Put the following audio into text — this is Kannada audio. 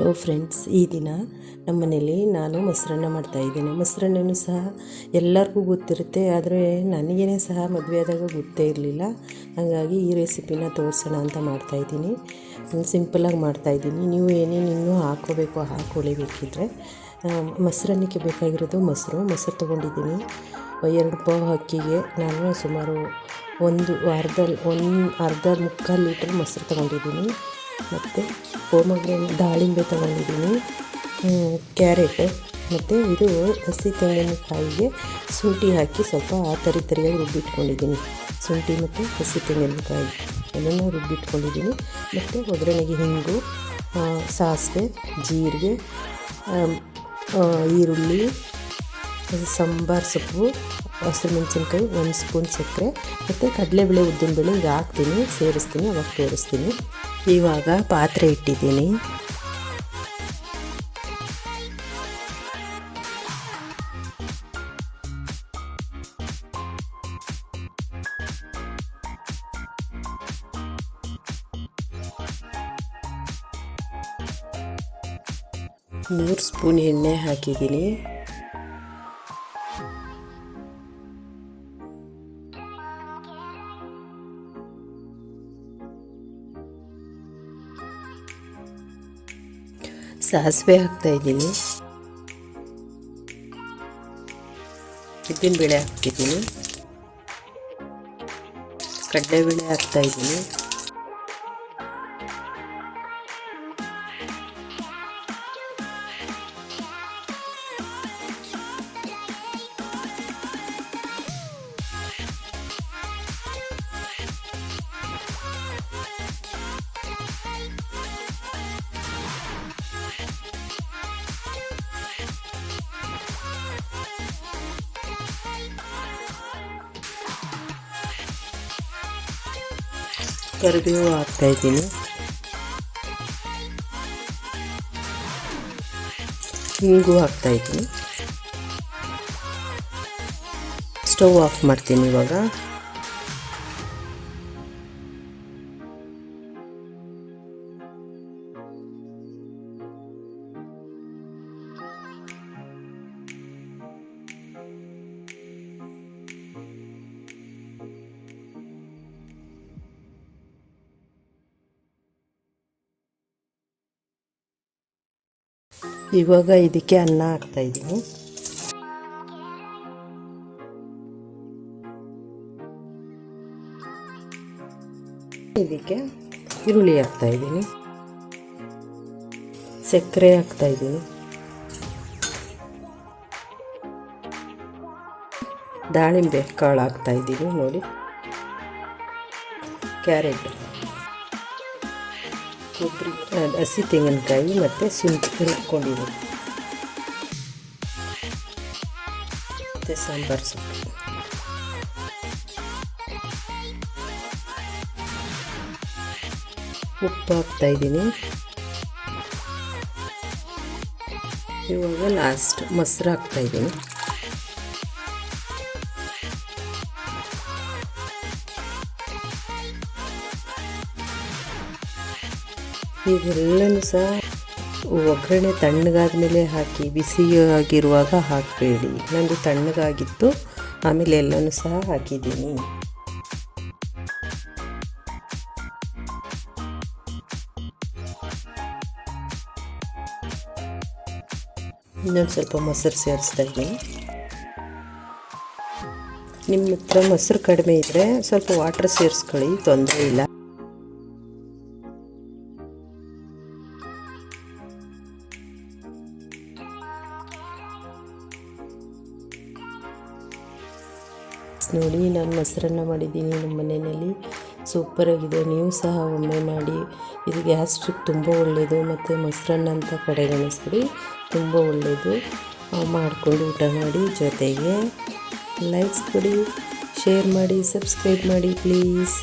ಹಲೋ ಫ್ರೆಂಡ್ಸ್, ಈ ದಿನ ನಮ್ಮ ಮನೇಲಿ ನಾನು ಮೊಸರನ್ನ ಮಾಡ್ತಾಯಿದ್ದೀನಿ. ಮೊಸರನ್ನೂ ಸಹ ಎಲ್ಲರಿಗೂ ಗೊತ್ತಿರುತ್ತೆ, ಆದರೆ ನನಗೇ ಸಹ ಮದುವೆ ಆದಾಗ ಗೊತ್ತೇ ಇರಲಿಲ್ಲ. ಹಾಗಾಗಿ ಈ ರೆಸಿಪಿನ ತೋರಿಸೋಣ ಅಂತ ಮಾಡ್ತಾಯಿದ್ದೀನಿ. ಸಿಂಪಲಾಗಿ ಮಾಡ್ತಾಯಿದ್ದೀನಿ. ನೀವು ಏನೇನು ಇನ್ನೂ ಹಾಕ್ಕೊಳ್ಳಿ ಬೇಕಿದ್ದರೆ. ಮೊಸರನ್ನಕ್ಕೆ ಬೇಕಾಗಿರೋದು ಮೊಸರು ತೊಗೊಂಡಿದ್ದೀನಿ. 2 ಪಾವು ಅಕ್ಕಿಗೆ ನಾನು ಸುಮಾರು ಅರ್ಧ ಮುಕ್ಕಾಲು ಲೀಟ್ರ್ ಮೊಸರು ತೊಗೊಂಡಿದ್ದೀನಿ. ಮತ್ತು ದಾಳಿಂಬೆ ತೊಗೊಂಡಿದ್ದೀನಿ, ಕ್ಯಾರೆಟ್, ಮತ್ತು ಇದು ಹಸಿ ತೆಂಗಿನಕಾಯಿಗೆ ಶುಂಠಿ ಹಾಕಿ ಸ್ವಲ್ಪ ತರಿಯಾಗಿ ರುಬ್ಬಿಟ್ಕೊಂಡಿದ್ದೀನಿ. ಶುಂಠಿ ಮತ್ತು ಹಸಿ ತೆಂಗಿನಕಾಯಿ ಅದನ್ನು ರುಬ್ಬಿಟ್ಕೊಂಡಿದ್ದೀನಿ. ಮತ್ತು ಒಗ್ಗರಣೆಗೆ ಹಿಂಗು, ಸಾಸಿವೆ, ಜೀರಿಗೆ, ಈರುಳ್ಳಿ, ಸಾಂಬಾರು ಸೊಪ್ಪು, ಹಸಿಮೆಣಸಿನ್ಕಾಯಿ, 1 ಸ್ಪೂನ್ ಸಕ್ಕರೆ ಮತ್ತು ಕಡಲೆಬೇಳೆ, ಉದ್ದಿನಬೇಳೆ ಈಗ ಹಾಕ್ತೀನಿ, ಸೇರಿಸ್ತೀನಿ, ಅವಾಗ ತೋರಿಸ್ತೀನಿ. ಇವಾಗ ಪಾತ್ರೆ ಇಟ್ಟಿದ್ದೀನಿ. ಮೂರು ಸ್ಪೂನ್ ಎಣ್ಣೆ ಹಾಕಿದ್ದೀನಿ. ಸಾಸಿವೆ ಹಾಕ್ತಾಯಿದ್ದೀನಿ, ಉದ್ದಿನಬೇಳೆ ಹಾಕ್ತಿದ್ದೀನಿ, ಕಡಲೆಬೇಳೆ ಹಾಕ್ತಾಯಿದ್ದೀನಿ, ಕರಿಬೇವು ಹಾಕ್ತಾಯಿದ್ದೀನಿ, ಹಿಂಗು ಹಾಕ್ತಾಯಿದ್ದೀನಿ. ಸ್ಟವ್ ಆಫ್ ಮಾಡ್ತೀನಿ ಇವಾಗ. ಇವಾಗ ಇದಕ್ಕೆ ಅನ್ನ ಹಾಕ್ತಾಯಿದ್ದೀನಿ. ಇದಕ್ಕೆ ಈರುಳ್ಳಿ ಹಾಕ್ತಾಯಿದ್ದೀನಿ, ಸಕ್ಕರೆ ಹಾಕ್ತಾಯಿದ್ದೀನಿ, ದಾಳಿಂಬೆ ಕಾಳು ಹಾಕ್ತಾಯಿದ್ದೀನಿ ನೋಡಿ, ಕ್ಯಾರೆಟ್, ಕೊಬ್ಬರಿ, ಹಸಿ ತೆಂಗಿನಕಾಯಿ ಮತ್ತು ಶುಂಠಿ ರುಬ್ಕೊಂಡಿದ್ದೀನಿ, ಮತ್ತು ಸಾಂಬಾರು ಸೊಪ್ಪು, ಉಪ್ಪು ಹಾಕ್ತಾಯಿದ್ದೀನಿ. ಇವಾಗ ಲಾಸ್ಟ್ ಮೊಸರು ಹಾಕ್ತಾಯಿದ್ದೀನಿ. ಇದೆಲ್ಲನೂ ಸಹ ಒಗ್ಗರಣೆ ತಣ್ಣಗಾದ ಮೇಲೆ ಹಾಕಿ, ಬಿಸಿಯಾಗಿರುವಾಗ ಹಾಕಬೇಡಿ. ನಂದು ತಣ್ಣಗಾಗಿತ್ತು, ಆಮೇಲೆ ಎಲ್ಲನೂ ಸಹ ಹಾಕಿದ್ದೀನಿ. ಇನ್ನೊಂದು ಸ್ವಲ್ಪ ಮೊಸರು ಸೇರಿಸ್ತಾ ಇದ್ದೀನಿ. ನಿಮ್ಮ ಹತ್ರ ಮೊಸರು ಕಡಿಮೆ ಇದ್ದರೆ ಸ್ವಲ್ಪ ವಾಟರ್ ಸೇರಿಸ್ಕೊಳ್ಳಿ, ತೊಂದರೆ ಇಲ್ಲ. ನೋಡಿ, ನಾನು ಮೊಸರನ್ನ ಮಾಡಿದ್ದೀನಿ ನಮ್ಮ ಮನೆಯಲ್ಲಿ, ಸೂಪರಾಗಿದೆ. ನೀವು ಸಹ ಒಮ್ಮೆ ಮಾಡಿ. ಇದು ಗ್ಯಾಸ್ಟ್ರಿಕ್ ತುಂಬ ಒಳ್ಳೆಯದು, ಮತ್ತು ಮೊಸರನ್ನ ಅಂತ ಕಡೆಗಣಿಸ್ಬಿಡಿ, ತುಂಬ ಒಳ್ಳೆಯದು. ಮಾಡಿಕೊಂಡು ಊಟ ಮಾಡಿ. ಜೊತೆಗೆ ಲೈಕ್ಸ್ ಕೊಡಿ, ಶೇರ್ ಮಾಡಿ, ಸಬ್ಸ್ಕ್ರೈಬ್ ಮಾಡಿ ಪ್ಲೀಸ್.